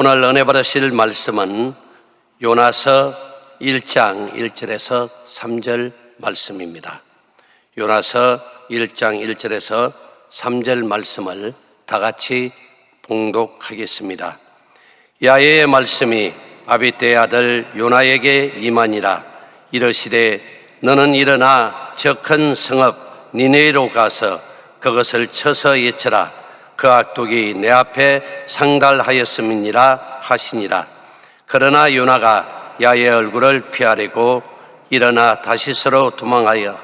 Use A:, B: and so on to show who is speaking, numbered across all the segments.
A: 오늘 은혜 받으실 말씀은 요나서 1장 1절에서 3절 말씀입니다. 요나서 1장 1절에서 3절 말씀을 다 같이 봉독하겠습니다. 야훼의 말씀이 아비떼의 아들 요나에게 임하니라. 이르시되 너는 일어나 저 큰 성읍 니느웨로 가서 그것을 쳐서 예쳐라. 그 악독이 내 앞에 상달하였음이니라 하시니라. 그러나 요나가 야훼의 얼굴을 피하려고 일어나 다시스로 도망하여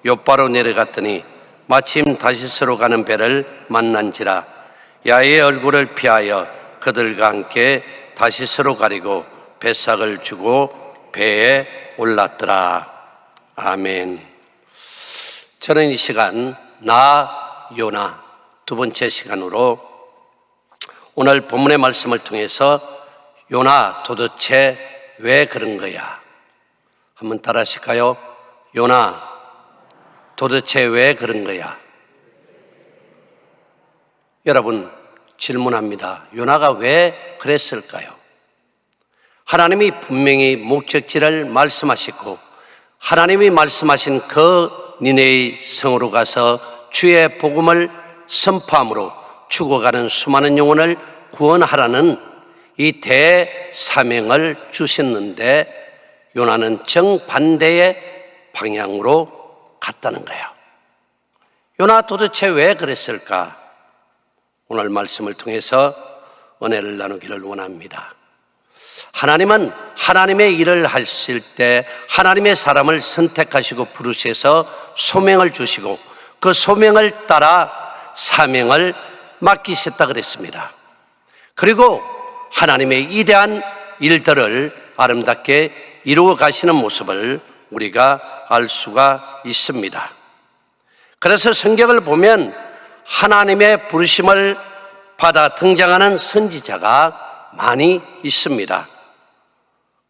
A: 욥바로 내려갔더니 마침 다시스로 가는 배를 만난지라. 야훼의 얼굴을 피하여 그들과 함께 다시스로 가리고 뱃삭을 주고 배에 올랐더라. 아멘. 저는 이 시간 나 요나 두 번째 시간으로 오늘 본문의 말씀을 통해서 요나 도대체 왜 그런 거야? 한번 따라 하실까요? 요나 도대체 왜 그런 거야? 여러분 질문합니다. 요나가 왜 그랬을까요? 하나님이 분명히 목적지를 말씀하시고 하나님이 말씀하신 그 니느웨 성으로 가서 주의 복음을 선포함으로 죽어가는 수많은 영혼을 구원하라는 이 대사명을 주셨는데 요나는 정반대의 방향으로 갔다는 거예요. 요나 도대체 왜 그랬을까? 오늘 말씀을 통해서 은혜를 나누기를 원합니다. 하나님은 하나님의 일을 하실 때 하나님의 사람을 선택하시고 부르셔서 소명을 주시고 그 소명을 따라 사명을 맡기셨다 그랬습니다. 그리고 하나님의 위대한 일들을 아름답게 이루어 가시는 모습을 우리가 알 수가 있습니다. 그래서 성경을 보면 하나님의 부르심을 받아 등장하는 선지자가 많이 있습니다.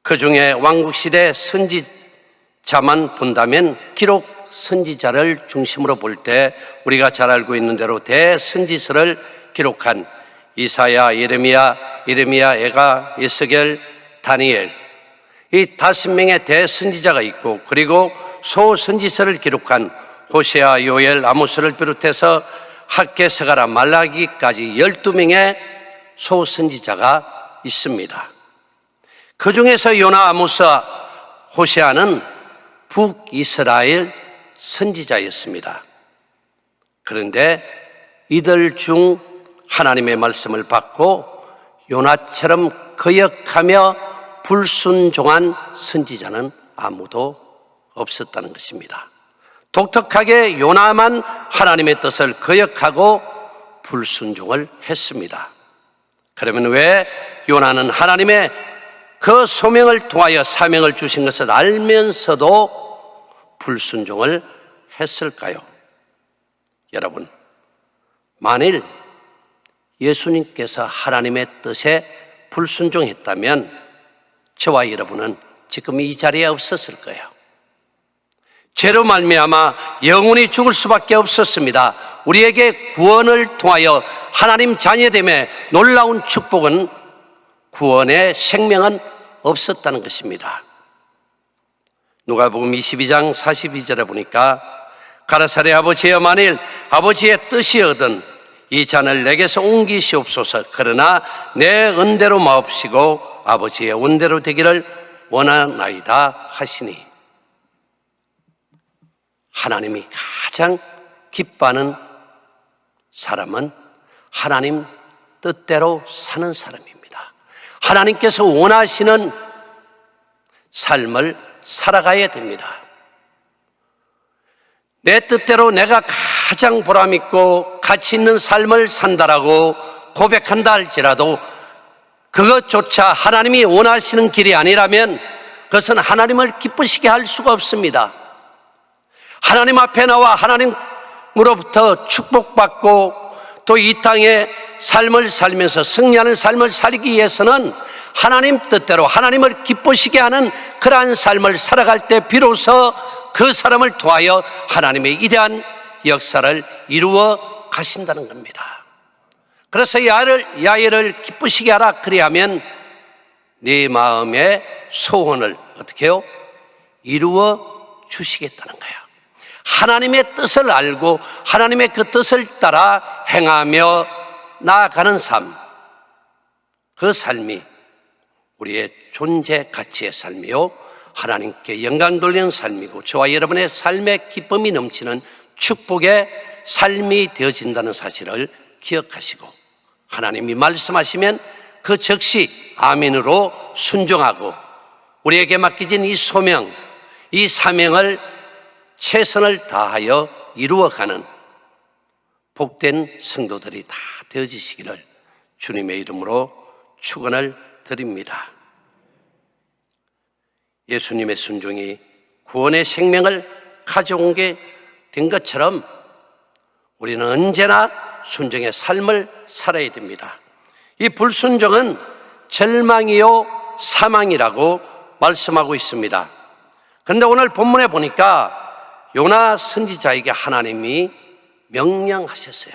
A: 그 중에 왕국시대 선지자만 본다면 기록 선지자를 중심으로 볼 때 우리가 잘 알고 있는 대로 대선지서를 기록한 이사야, 예레미야, 에가, 에스겔, 다니엘 이 5명의 대선지자가 있고 그리고 소선지서를 기록한 호세아, 요엘, 아모스를 비롯해서 학개, 스가랴, 말라기까지 12명의 소선지자가 있습니다. 그 중에서 요나, 아모스, 호세아는 북이스라엘 선지자였습니다. 그런데 이들 중 하나님의 말씀을 받고 요나처럼 거역하며 불순종한 선지자는 아무도 없었다는 것입니다. 독특하게 요나만 하나님의 뜻을 거역하고 불순종을 했습니다. 그러면 왜 요나는 하나님의 그 소명을 통하여 사명을 주신 것을 알면서도 불순종을 했을까요? 여러분, 만일 예수님께서 하나님의 뜻에 불순종했다면 저와 여러분은 지금 이 자리에 없었을 거예요. 죄로 말미암아 영원히 죽을 수밖에 없었습니다. 우리에게 구원을 통하여 하나님 자녀됨의 놀라운 축복은 구원의 생명은 없었다는 것입니다. 누가복음 22장 42절에 보니까 가라사대 아버지여 만일 아버지의 뜻이거든 이 잔을 내게서 옮기시옵소서. 그러나 내 은대로 마옵시고 아버지의 원대로 되기를 원하나이다 하시니 하나님이 가장 기뻐하는 사람은 하나님 뜻대로 사는 사람입니다. 하나님께서 원하시는 삶을 살아가야 됩니다. 내 뜻대로 내가 가장 보람있고 가치 있는 삶을 산다라고 고백한다 할지라도 그것조차 하나님이 원하시는 길이 아니라면 그것은 하나님을 기쁘시게 할 수가 없습니다. 하나님 앞에 나와 하나님으로부터 축복받고 또 이 땅에 삶을 살면서 승리하는 삶을 살기 위해서는 하나님 뜻대로 하나님을 기쁘시게 하는 그러한 삶을 살아갈 때 비로소 그 사람을 통하여 하나님의 위대한 역사를 이루어 가신다는 겁니다. 그래서 야훼를 기쁘시게 하라. 그리하면 네 마음의 소원을 어떻게 해요? 이루어 주시겠다는 거야. 하나님의 뜻을 알고 하나님의 그 뜻을 따라 행하며 나아가는 삶, 그 삶이 우리의 존재 가치의 삶이요, 하나님께 영광 돌리는 삶이고 저와 여러분의 삶의 기쁨이 넘치는 축복의 삶이 되어진다는 사실을 기억하시고, 하나님이 말씀하시면 그 즉시 아멘으로 순종하고 우리에게 맡겨진 이 소명, 이 사명을 최선을 다하여 이루어가는 복된 성도들이 다 되어지시기를 주님의 이름으로 축원을 드립니다. 예수님의 순종이 구원의 생명을 가져온 게 된 것처럼 우리는 언제나 순종의 삶을 살아야 됩니다. 이 불순종은 절망이요 사망이라고 말씀하고 있습니다. 그런데 오늘 본문에 보니까 요나 선지자에게 하나님이 명령하셨어요.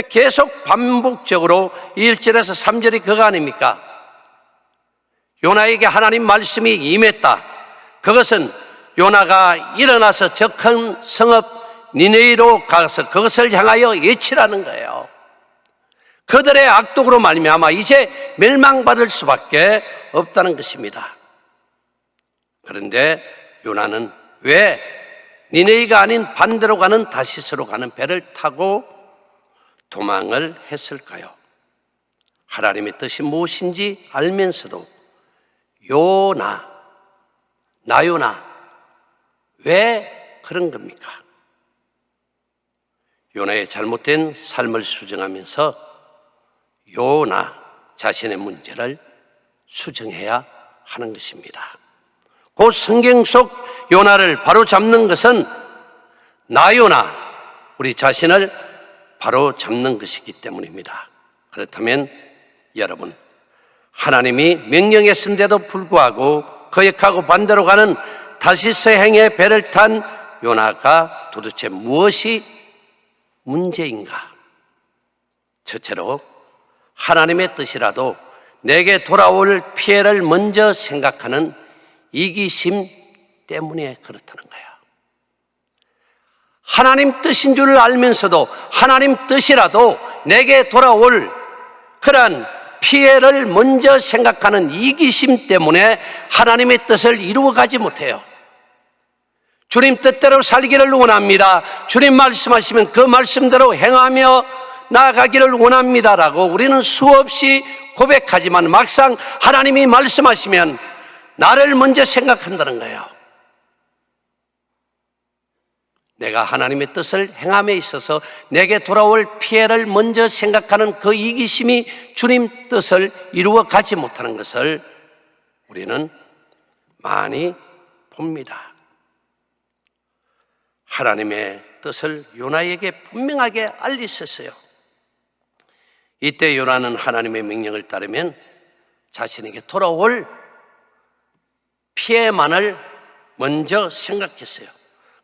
A: 계속 반복적으로 1절에서 3절이 그거 아닙니까? 요나에게 하나님 말씀이 임했다. 그것은 요나가 일어나서 저 큰 성읍 니느웨로 가서 그것을 향하여 외치라는 거예요. 그들의 악독으로 말미암아 이제 멸망받을 수밖에 없다는 것입니다. 그런데 요나는 왜 니느웨가 아닌 반대로 가는 다시스로 가는 배를 타고 도망을 했을까요? 하나님의 뜻이 무엇인지 알면서도 나요나 왜 그런 겁니까? 요나의 잘못된 삶을 수정하면서 요나 자신의 문제를 수정해야 하는 것입니다. 그 성경 속 요나를 바로 잡는 것은 나요나 우리 자신을 바로 잡는 것이기 때문입니다. 그렇다면 여러분, 하나님이 명령했는데도 불구하고 거역하고 반대로 가는 다시스 행의 배를 탄 요나가 도대체 무엇이 문제인가? 첫째로 하나님의 뜻이라도 내게 돌아올 피해를 먼저 생각하는 이기심 때문에 그렇다는 거야. 하나님 뜻인 줄 알면서도 하나님 뜻이라도 내게 돌아올 그러한 피해를 먼저 생각하는 이기심 때문에 하나님의 뜻을 이루어가지 못해요. 주님 뜻대로 살기를 원합니다. 주님 말씀하시면 그 말씀대로 행하며 나아가기를 원합니다라고 우리는 수없이 고백하지만 막상 하나님이 말씀하시면 나를 먼저 생각한다는 거예요. 내가 하나님의 뜻을 행함에 있어서 내게 돌아올 피해를 먼저 생각하는 그 이기심이 주님 뜻을 이루어 가지 못하는 것을 우리는 많이 봅니다. 하나님의 뜻을 요나에게 분명하게 알리셨어요. 이때 요나는 하나님의 명령을 따르면 자신에게 돌아올 피해만을 먼저 생각했어요.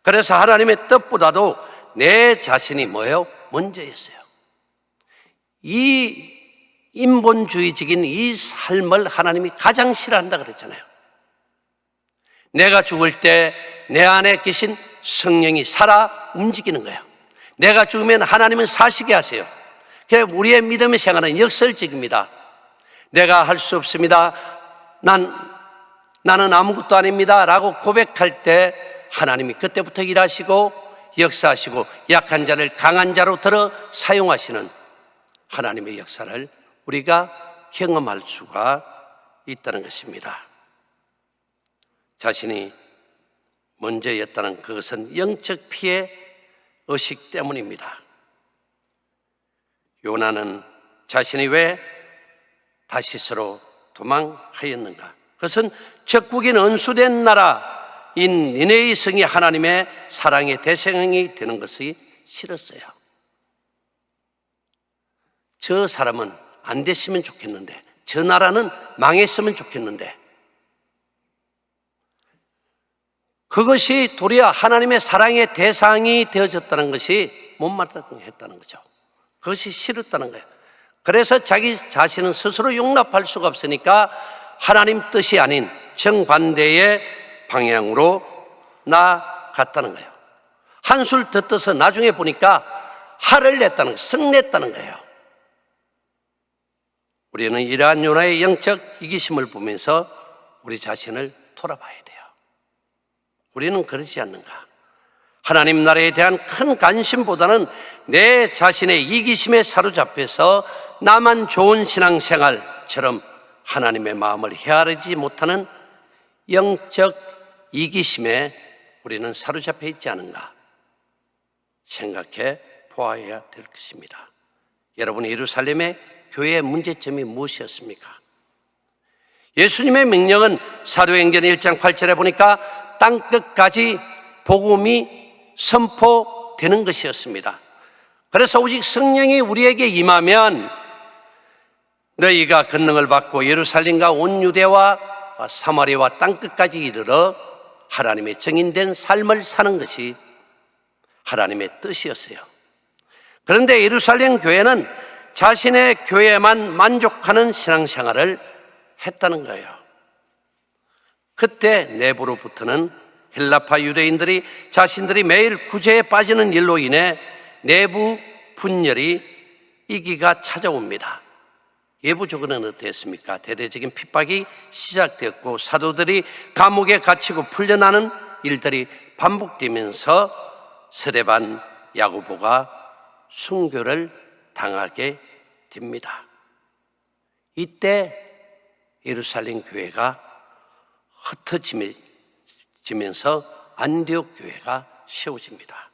A: 그래서 하나님의 뜻보다도 내 자신이 뭐예요? 먼저였어요. 이 인본주의적인 이 삶을 하나님이 가장 싫어한다 그랬잖아요. 내가 죽을 때 내 안에 계신 성령이 살아 움직이는 거예요. 내가 죽으면 하나님은 사시게 하세요. 그래서 우리의 믿음의 생활은 역설적입니다. 내가 할 수 없습니다. 나는 아무것도 아닙니다 라고 고백할 때 하나님이 그때부터 일하시고 역사하시고 약한 자를 강한 자로 들어 사용하시는 하나님의 역사를 우리가 경험할 수가 있다는 것입니다. 자신이 먼저였다는 그것은 영적 피해 의식 때문입니다. 요나는 자신이 왜 다시스로 도망하였는가? 그것은 적국인 은수된 나라인 니느웨 성이 하나님의 사랑의 대상이 되는 것이 싫었어요. 저 사람은 안 됐으면 좋겠는데, 저 나라는 망했으면 좋겠는데, 그것이 도리어 하나님의 사랑의 대상이 되어졌다는 것이 못마땅했다는 거죠. 그것이 싫었다는 거예요. 그래서 자기 자신은 스스로 용납할 수가 없으니까 하나님 뜻이 아닌 정반대의 방향으로 나아갔다는 거예요. 한술 더 떠서 나중에 보니까 화를 냈다는 거예요. 성냈다는 거예요. 우리는 이러한 요나의 영적 이기심을 보면서 우리 자신을 돌아봐야 돼요. 우리는 그러지 않는가? 하나님 나라에 대한 큰 관심보다는 내 자신의 이기심에 사로잡혀서 나만 좋은 신앙생활처럼 하나님의 마음을 헤아리지 못하는 영적 이기심에 우리는 사로잡혀 있지 않은가 생각해 보아야 될 것입니다. 여러분, 예루살렘의 교회의 문제점이 무엇이었습니까? 예수님의 명령은 사도행전 1장 8절에 보니까 땅끝까지 복음이 선포되는 것이었습니다. 그래서 오직 성령이 우리에게 임하면 너희가 권능을 받고 예루살렘과 온 유대와 사마리아와 땅끝까지 이르러 하나님의 정인된 삶을 사는 것이 하나님의 뜻이었어요. 그런데 예루살렘 교회는 자신의 교회에만 만족하는 신앙생활을 했다는 거예요. 그때 내부로부터는 헬라파 유대인들이 자신들이 매일 구제에 빠지는 일로 인해 내부 분열이 이기가 찾아옵니다. 예부적으로는 어땠습니까? 대대적인 핍박이 시작되었고 사도들이 감옥에 갇히고 풀려나는 일들이 반복되면서 스데반, 야고보가 순교를 당하게 됩니다. 이때 예루살렘 교회가 흩어지면서 안디옥 교회가 세워집니다.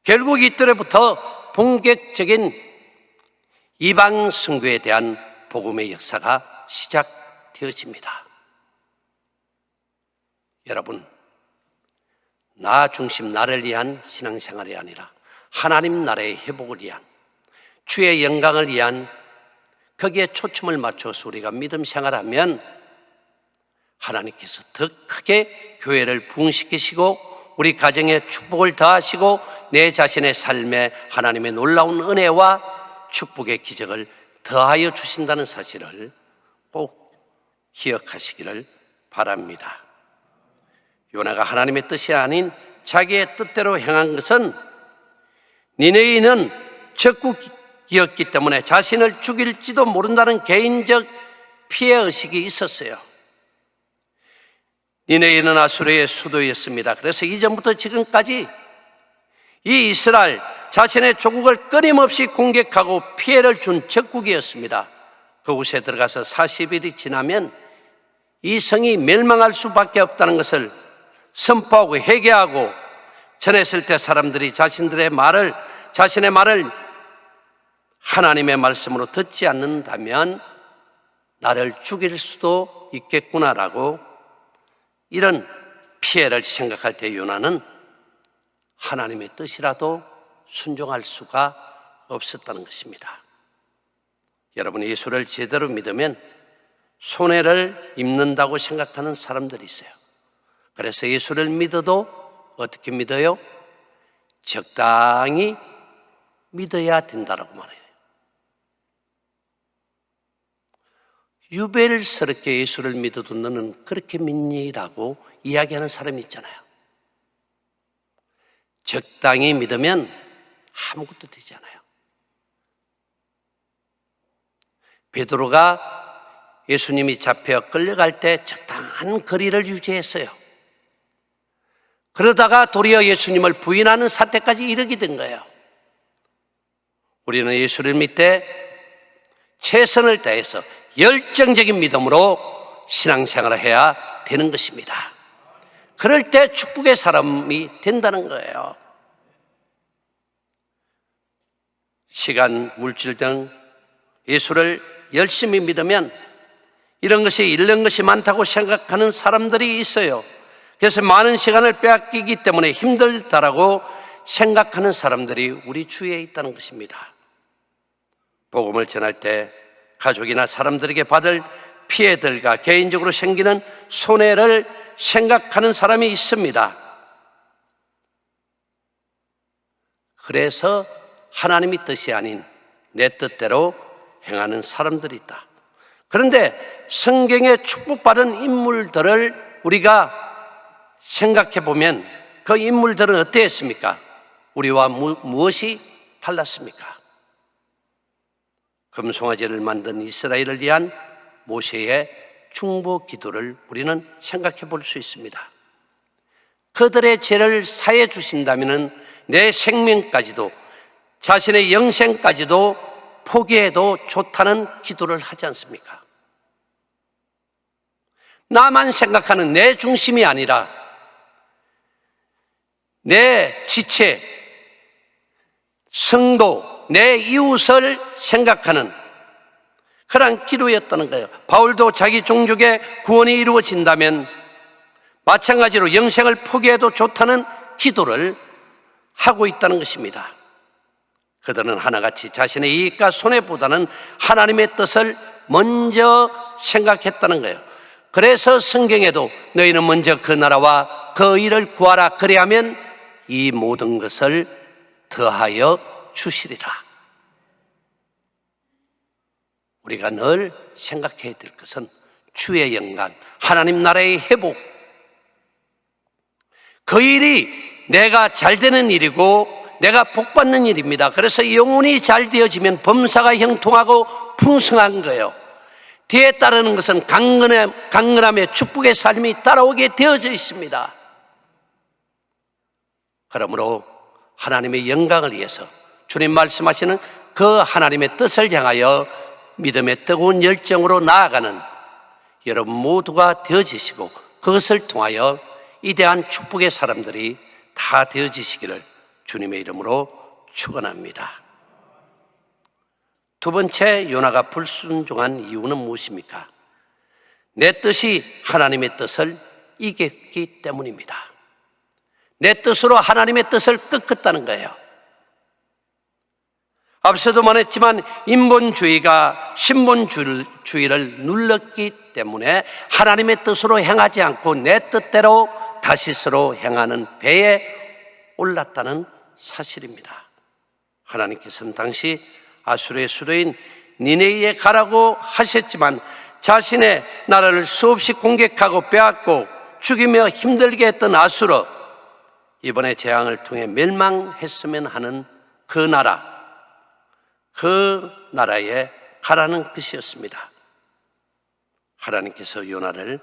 A: 결국 이때로부터 본격적인 이방 선교에 대한 복음의 역사가 시작되어집니다. 여러분, 나 중심, 나를 위한 신앙생활이 아니라 하나님 나라의 회복을 위한, 주의 영광을 위한, 거기에 초점을 맞춰서 우리가 믿음 생활하면 하나님께서 더 크게 교회를 부흥시키시고 우리 가정에 축복을 더하시고 내 자신의 삶에 하나님의 놀라운 은혜와 축복의 기적을 더하여 주신다는 사실을 꼭 기억하시기를 바랍니다. 요나가 하나님의 뜻이 아닌 자기의 뜻대로 행한 것은 니느웨는 적국이었기 때문에 자신을 죽일지도 모른다는 개인적 피해의식이 있었어요. 니느웨는 아수르의 수도였습니다. 그래서 이전부터 지금까지 이 이스라엘 자신의 조국을 끊임없이 공격하고 피해를 준 적국이었습니다. 그곳에 들어가서 40일이 지나면 이 성이 멸망할 수밖에 없다는 것을 선포하고 회개하고 전했을 때 사람들이 자신의 말을 하나님의 말씀으로 듣지 않는다면 나를 죽일 수도 있겠구나라고 이런 피해를 생각할 때 요나는 하나님의 뜻이라도 순종할 수가 없었다는 것입니다. 여러분, 예수를 제대로 믿으면 손해를 입는다고 생각하는 사람들이 있어요. 그래서 예수를 믿어도 어떻게 믿어요? 적당히 믿어야 된다고 말해요. 유별스럽게 예수를 믿어도 너는 그렇게 믿니? 라고 이야기하는 사람이 있잖아요. 적당히 믿으면 아무것도 되지 않아요. 베드로가 예수님이 잡혀 끌려갈 때 적당한 거리를 유지했어요. 그러다가 도리어 예수님을 부인하는 사태까지 이르게 된 거예요. 우리는 예수를 믿되 최선을 다해서 열정적인 믿음으로 신앙생활을 해야 되는 것입니다. 그럴 때 축복의 사람이 된다는 거예요. 시간, 물질 등 예수를 열심히 믿으면 이런 것이 잃는 것이 많다고 생각하는 사람들이 있어요. 그래서 많은 시간을 빼앗기기 때문에 힘들다라고 생각하는 사람들이 우리 주위에 있다는 것입니다. 복음을 전할 때 가족이나 사람들에게 받을 피해들과 개인적으로 생기는 손해를 생각하는 사람이 있습니다. 그래서 하나님의 뜻이 아닌 내 뜻대로 행하는 사람들이 있다. 그런데 성경에 축복받은 인물들을 우리가 생각해 보면 그 인물들은 어땠습니까? 우리와 무엇이 달랐습니까? 금송아지를 만든 이스라엘을 위한 모세의 중보 기도를 우리는 생각해 볼 수 있습니다. 그들의 죄를 사해 주신다면 내 생명까지도, 자신의 영생까지도 포기해도 좋다는 기도를 하지 않습니까? 나만 생각하는 내 중심이 아니라 내 지체, 성도, 내 이웃을 생각하는 그런 기도였다는 거예요. 바울도 자기 종족의 구원이 이루어진다면 마찬가지로 영생을 포기해도 좋다는 기도를 하고 있다는 것입니다. 그들은 하나같이 자신의 이익과 손해보다는 하나님의 뜻을 먼저 생각했다는 거예요. 그래서 성경에도 너희는 먼저 그 나라와 그 의를 구하라, 그리하면 이 모든 것을 더하여 주시리라. 우리가 늘 생각해야 될 것은 주의 영광, 하나님 나라의 회복, 그 일이 내가 잘 되는 일이고 내가 복받는 일입니다. 그래서 영혼이 잘 되어지면 범사가 형통하고 풍성한 거예요. 뒤에 따르는 것은 강건함의 축복의 삶이 따라오게 되어져 있습니다. 그러므로 하나님의 영광을 위해서 주님 말씀하시는 그 하나님의 뜻을 향하여 믿음의 뜨거운 열정으로 나아가는 여러분 모두가 되어지시고 그것을 통하여 이대한 축복의 사람들이 다 되어지시기를 주님의 이름으로 축원합니다. 두 번째, 요나가 불순종한 이유는 무엇입니까? 내 뜻이 하나님의 뜻을 이겼기 때문입니다. 내 뜻으로 하나님의 뜻을 꺾었다는 거예요. 앞서도 말했지만 인본주의가 신본주의를 눌렀기 때문에 하나님의 뜻으로 행하지 않고 내 뜻대로 다시스로 행하는 배에 올랐다는 사실입니다. 하나님께서는 당시 아수르의 수도인 니네이에 가라고 하셨지만 자신의 나라를 수없이 공격하고 빼앗고 죽이며 힘들게 했던 아수르, 이번에 재앙을 통해 멸망했으면 하는 그 나라에 가라는 것이었습니다. 하나님께서 요나를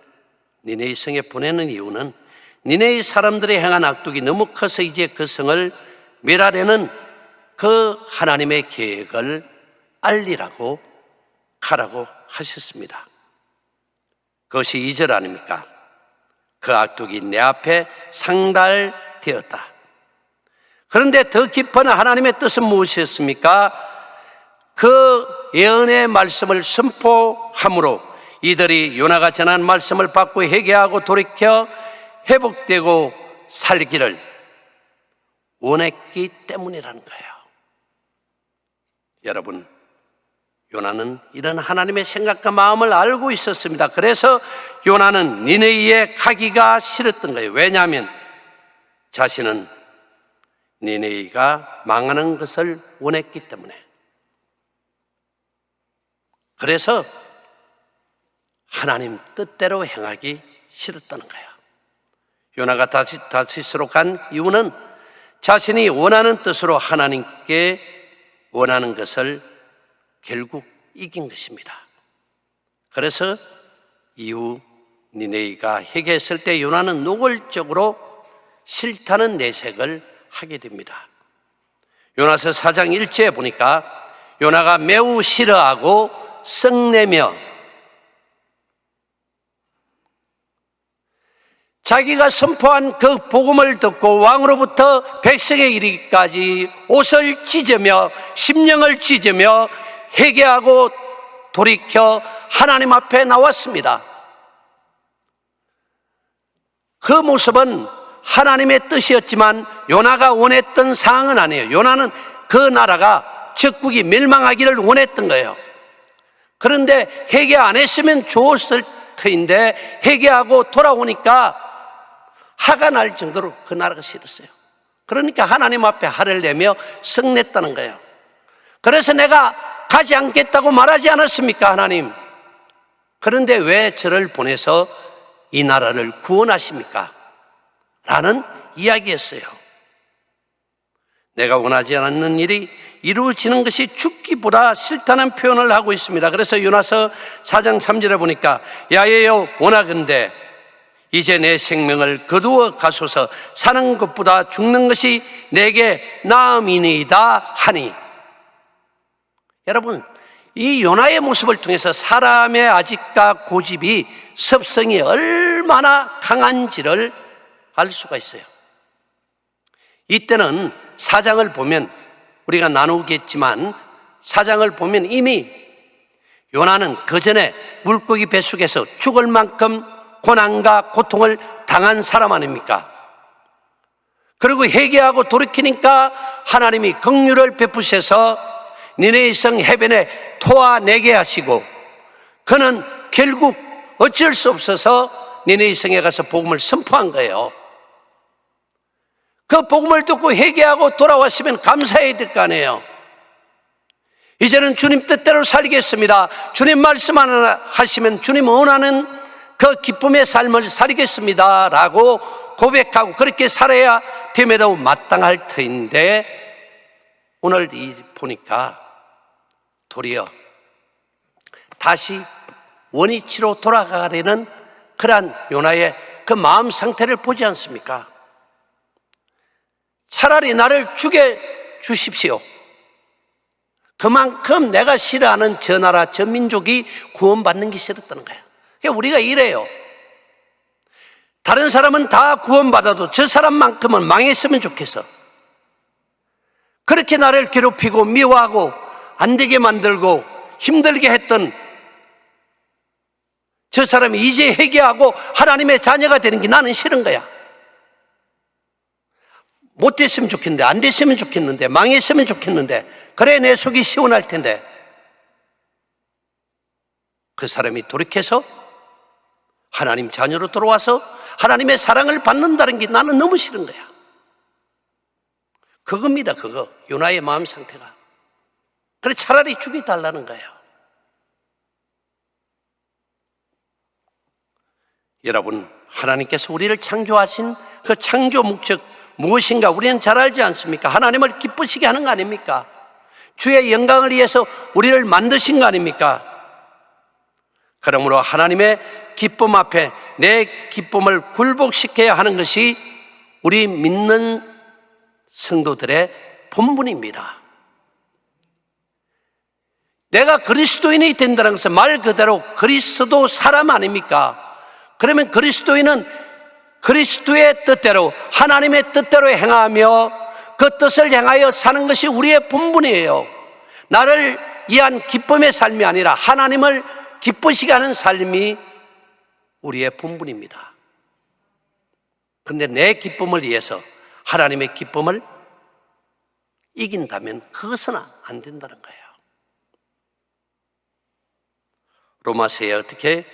A: 니네이 성에 보내는 이유는 니네이 사람들이 행한 악독이 너무 커서 이제 그 성을 멸하려는 그 하나님의 계획을 알리라고 가라고 하셨습니다. 그것이 2절 아닙니까? 그 악독이 내 앞에 상달되었다. 그런데 더 깊은 하나님의 뜻은 무엇이었습니까? 그 예언의 말씀을 선포함으로 이들이 요나가 전한 말씀을 받고 회개하고 돌이켜 회복되고 살기를 원했기 때문이라는 거예요. 여러분, 요나는 이런 하나님의 생각과 마음을 알고 있었습니다. 그래서 요나는 니느웨에 가기가 싫었던 거예요. 왜냐하면 자신은 니느웨가 망하는 것을 원했기 때문에. 그래서 하나님 뜻대로 행하기 싫었다는 거예요. 요나가 다시스로 간 이유는 자신이 원하는 뜻으로 하나님께 원하는 것을 결국 이긴 것입니다. 그래서 이후 니느웨가 회개했을 때 요나는 노골적으로 싫다는 내색을 하게 됩니다. 요나서 4장 1절에 보니까 요나가 매우 싫어하고 썩내며 자기가 선포한 그 복음을 듣고 왕으로부터 백성에 이르기까지 옷을 찢으며 심령을 찢으며 회개하고 돌이켜 하나님 앞에 나왔습니다. 그 모습은 하나님의 뜻이었지만 요나가 원했던 사항은 아니에요. 요나는 그 나라가 적국이 멸망하기를 원했던 거예요. 그런데 회개 안 했으면 좋았을 터인데 회개하고 돌아오니까 화가 날 정도로 그 나라가 싫었어요. 그러니까 하나님 앞에 화를 내며 성냈다는 거예요. 그래서 내가 가지 않겠다고 말하지 않았습니까, 하나님? 그런데 왜 저를 보내서 이 나라를 구원하십니까? 라는 이야기였어요. 내가 원하지 않는 일이 이루어지는 것이 죽기보다 싫다는 표현을 하고 있습니다. 그래서 요나서 4장 3절에 보니까 야여여 원하건대 이제 내 생명을 거두어 가소서 사는 것보다 죽는 것이 내게 나음이니이다 하니. 여러분, 이 요나의 모습을 통해서 사람의 아집과 고집이 습성이 얼마나 강한지를 알 수가 있어요. 이때는 사장을 보면 우리가 나누겠지만 사장을 보면 이미 요나는 그 전에 물고기 뱃속에서 죽을 만큼 고난과 고통을 당한 사람 아닙니까? 그리고 회개하고 돌이키니까 하나님이 긍휼을 베푸셔서 니네의 성 해변에 토하내게 하시고 그는 결국 어쩔 수 없어서 니네의 성에 가서 복음을 선포한 거예요. 그 복음을 듣고 회개하고 돌아왔으면 감사해야 될 거 아니에요. 이제는 주님 뜻대로 살겠습니다. 주님 말씀 하나 하시면 주님 원하는 그 기쁨의 삶을 살겠습니다 라고 고백하고 그렇게 살아야 됨에도 마땅할 터인데 오늘 보니까 도리어 다시 원위치로 돌아가려는 그러한 요나의 그 마음 상태를 보지 않습니까? 차라리 나를 죽여 주십시오. 그만큼 내가 싫어하는 저 나라, 저 민족이 구원받는 게 싫었다는 거예요. 그러니까 우리가 이래요. 다른 사람은 다 구원받아도 저 사람만큼은 망했으면 좋겠어. 그렇게 나를 괴롭히고 미워하고 안 되게 만들고 힘들게 했던 저 사람이 이제 회개하고 하나님의 자녀가 되는 게 나는 싫은 거야. 못 됐으면 좋겠는데, 안 됐으면 좋겠는데, 망했으면 좋겠는데, 그래 내 속이 시원할 텐데 그 사람이 돌이켜서 하나님 자녀로 돌아와서 하나님의 사랑을 받는다는 게 나는 너무 싫은 거야. 그겁니다. 그거 요나의 마음 상태가. 그래 차라리 죽여달라는 거예요. 여러분, 하나님께서 우리를 창조하신 그 창조 목적 무엇인가 우리는 잘 알지 않습니까? 하나님을 기쁘시게 하는 거 아닙니까? 주의 영광을 위해서 우리를 만드신 거 아닙니까? 그러므로 하나님의 기쁨 앞에 내 기쁨을 굴복시켜야 하는 것이 우리 믿는 성도들의 본분입니다. 내가 그리스도인이 된다는 것은 말 그대로 그리스도 사람 아닙니까? 그러면 그리스도인은 그리스도의 뜻대로 하나님의 뜻대로 행하며 그 뜻을 향하여 사는 것이 우리의 본분이에요. 나를 위한 기쁨의 삶이 아니라 하나님을 기쁘시게 하는 삶이 우리의 본분입니다. 그런데 내 기쁨을 위해서 하나님의 기쁨을 이긴다면 그것은 안 된다는 거예요. 로마서에 어떻게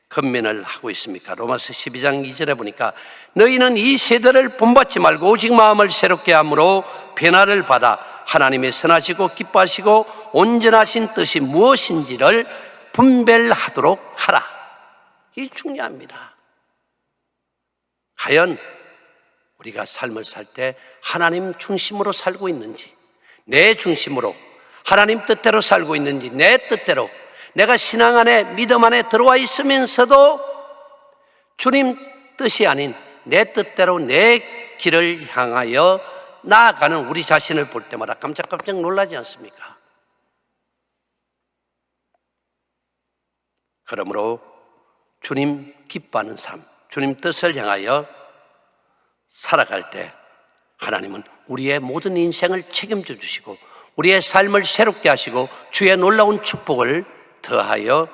A: 건면을 하고 있습니까? 로마서 12장 2절에 보니까 너희는 이 세대를 본받지 말고 오직 마음을 새롭게 함으로 변화를 받아 하나님의 선하시고 기뻐하시고 온전하신 뜻이 무엇인지를 분별하도록 하라. 이게 중요합니다. 과연 우리가 삶을 살 때 하나님 중심으로 살고 있는지, 내 중심으로 하나님 뜻대로 살고 있는지, 내 뜻대로 내가 신앙 안에 믿음 안에 들어와 있으면서도 주님 뜻이 아닌 내 뜻대로 내 길을 향하여 나아가는 우리 자신을 볼 때마다 깜짝깜짝 놀라지 않습니까? 그러므로 주님 기뻐하는 삶, 주님 뜻을 향하여 살아갈 때 하나님은 우리의 모든 인생을 책임져 주시고 우리의 삶을 새롭게 하시고 주의 놀라운 축복을 더하여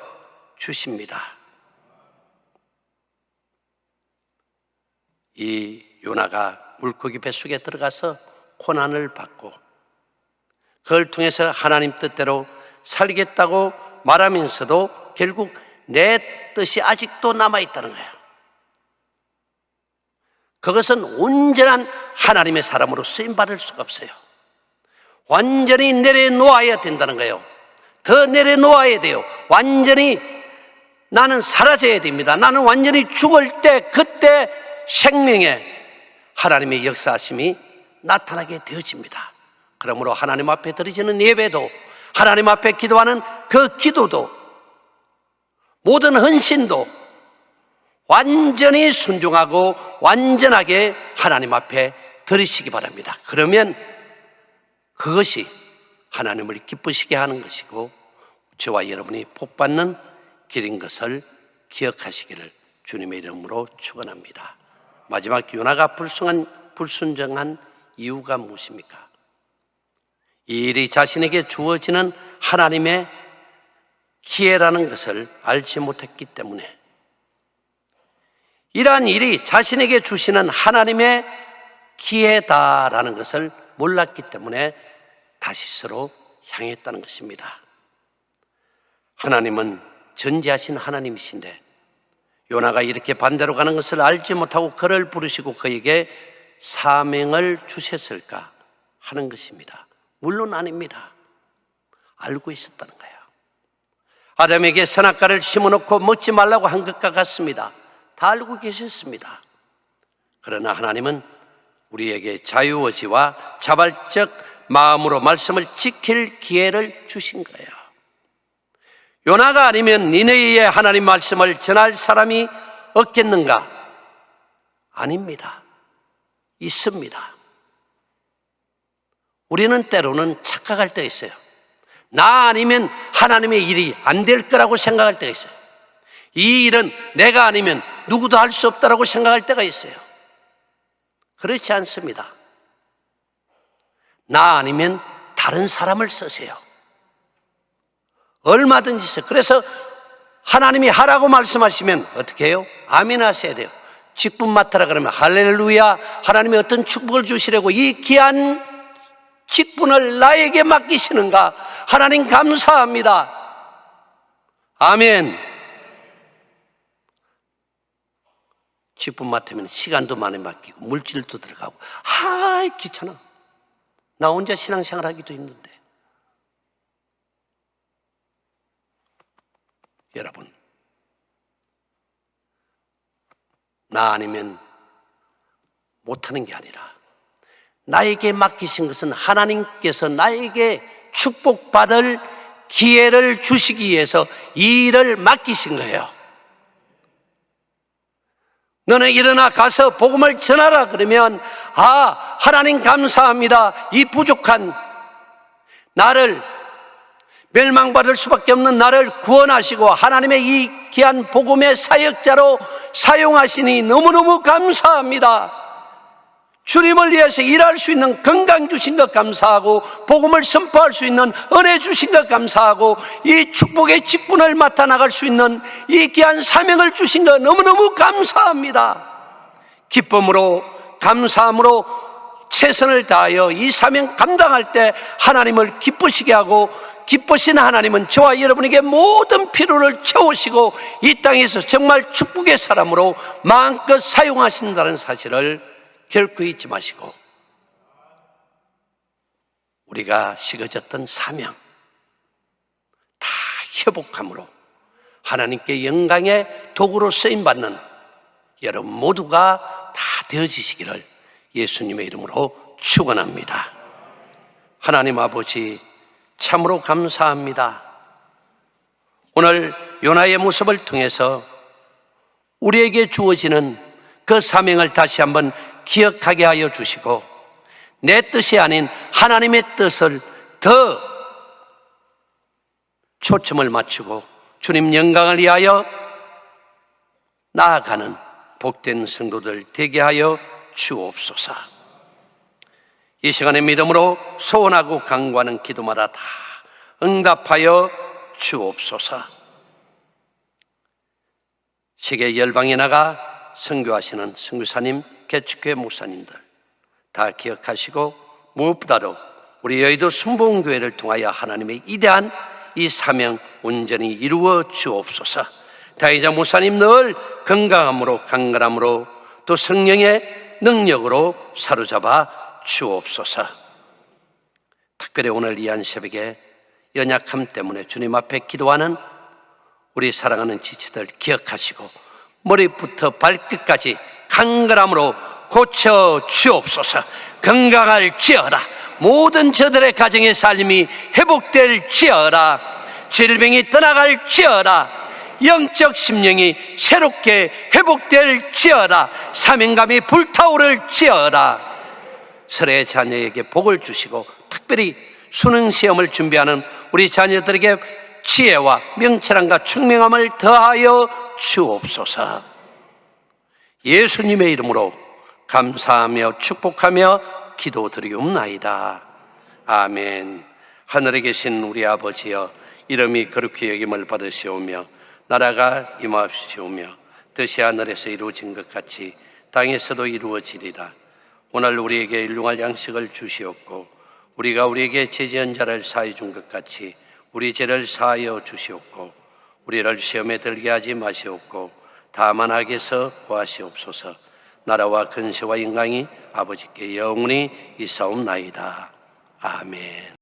A: 주십니다. 이 요나가 물고기 뱃속에 들어가서 고난을 받고 그걸 통해서 하나님 뜻대로 살겠다고 말하면서도 결국 내 뜻이 아직도 남아있다는 거예요. 그것은 온전한 하나님의 사람으로 쓰임받을 수가 없어요. 완전히 내려놓아야 된다는 거예요. 더 내려놓아야 돼요. 완전히 나는 사라져야 됩니다. 나는 완전히 죽을 때 그때 생명에 하나님의 역사하심이 나타나게 되어집니다. 그러므로 하나님 앞에 드리지는 예배도, 하나님 앞에 기도하는 그 기도도, 모든 헌신도 완전히 순종하고 완전하게 하나님 앞에 드리시기 바랍니다. 그러면 그것이 하나님을 기쁘시게 하는 것이고 저와 여러분이 복받는 길인 것을 기억하시기를 주님의 이름으로 축원합니다. 마지막, 요나가 불순종한 이유가 무엇입니까? 이 일이 자신에게 주어지는 하나님의 기회라는 것을 알지 못했기 때문에, 이러한 일이 자신에게 주시는 하나님의 기회다라는 것을 몰랐기 때문에 다시스로 향했다는 것입니다. 하나님은 전지하신 하나님이신데 요나가 이렇게 반대로 가는 것을 알지 못하고 그를 부르시고 그에게 사명을 주셨을까 하는 것입니다. 물론 아닙니다. 알고 있었다는 거예요. 아담에게 선악과를 심어놓고 먹지 말라고 한 것과 같습니다. 다 알고 계셨습니다. 그러나 하나님은 우리에게 자유의지와 자발적 마음으로 말씀을 지킬 기회를 주신 거예요. 요나가 아니면 니느웨에 하나님 말씀을 전할 사람이 없겠는가? 아닙니다. 있습니다. 우리는 때로는 착각할 때가 있어요. 나 아니면 하나님의 일이 안 될 거라고 생각할 때가 있어요. 이 일은 내가 아니면 누구도 할 수 없다라고 생각할 때가 있어요. 그렇지 않습니다. 나 아니면 다른 사람을 쓰세요. 얼마든지 있어요. 그래서 하나님이 하라고 말씀하시면 어떻게 해요? 아멘 하셔야 돼요. 직분 맡아라 그러면 할렐루야, 하나님이 어떤 축복을 주시려고 이 귀한 직분을 나에게 맡기시는가? 하나님 감사합니다. 아멘. 직분 맡으면 시간도 많이 맡기고 물질도 들어가고, 귀찮아. 나 혼자 신앙생활 하기도 힘든데. 여러분, 나 아니면 못하는 게 아니라 나에게 맡기신 것은 하나님께서 나에게 축복받을 기회를 주시기 위해서 이 일을 맡기신 거예요. 너는 일어나 가서 복음을 전하라 그러면, 하나님 감사합니다. 이 부족한 나를, 멸망받을 수밖에 없는 나를 구원하시고 하나님의 이 귀한 복음의 사역자로 사용하시니 너무너무 감사합니다. 주님을 위해서 일할 수 있는 건강 주신 것 감사하고, 복음을 선포할 수 있는 은혜 주신 것 감사하고, 이 축복의 직분을 맡아 나갈 수 있는 이 귀한 사명을 주신 것 너무너무 감사합니다. 기쁨으로, 감사함으로 최선을 다하여 이 사명 감당할 때 하나님을 기쁘시게 하고, 기쁘신 하나님은 저와 여러분에게 모든 필요를 채우시고 이 땅에서 정말 축복의 사람으로 마음껏 사용하신다는 사실을 결코 잊지 마시고, 우리가 식어졌던 사명 다 회복함으로 하나님께 영광의 도구로 쓰임받는 여러분 모두가 다 되어지시기를 예수님의 이름으로 축원합니다. 하나님 아버지, 참으로 감사합니다. 오늘 요나의 모습을 통해서 우리에게 주어지는 그 사명을 다시 한번 기억하게 하여 주시고, 내 뜻이 아닌 하나님의 뜻을 더 초점을 맞추고 주님 영광을 위하여 나아가는 복된 성도들 되게 하여 주옵소서. 이 시간에 믿음으로 소원하고 간구하는 기도마다 다 응답하여 주옵소서. 세계 열방에 나가 선교하시는 선교사님, 개척교회 목사님들 다 기억하시고, 무엇보다도 우리 여의도 순복음교회를 통하여 하나님의 위대한 이 사명 온전히 이루어 주옵소서. 다혜자 목사님 늘 건강함으로, 강건함으로, 또 성령의 능력으로 사로잡아 주옵소서. 특별히 오늘 이 한 새벽에 연약함 때문에 주님 앞에 기도하는 우리 사랑하는 지체들 기억하시고 머리부터 발끝까지 강건함으로 고쳐 주옵소서. 건강할지어다. 모든 저들의 가정의 삶이 회복될지어다. 질병이 떠나갈지어다. 영적 심령이 새롭게 회복될지어다. 사명감이 불타오를지어다. 서로의 자녀에게 복을 주시고 특별히 수능시험을 준비하는 우리 자녀들에게 지혜와 명철함과 총명함을 더하여 주옵소서. 예수님의 이름으로 감사하며 축복하며 기도드리옵나이다. 아멘. 하늘에 계신 우리 아버지여, 이름이 거룩히 여김을 받으시오며 나라가 임하시오며 뜻이 하늘에서 이루어진 것 같이 땅에서도 이루어지리다. 오늘 우리에게 일용할 양식을 주시옵고 우리가 우리에게 죄지은 자를 사하여 준 것 같이 우리 죄를 사하여 주시옵고 우리를 시험에 들게 하지 마시옵고 다만 악에서 구하시옵소서. 나라와 근세와 영광이 아버지께 영원히 있사옵나이다. 아멘.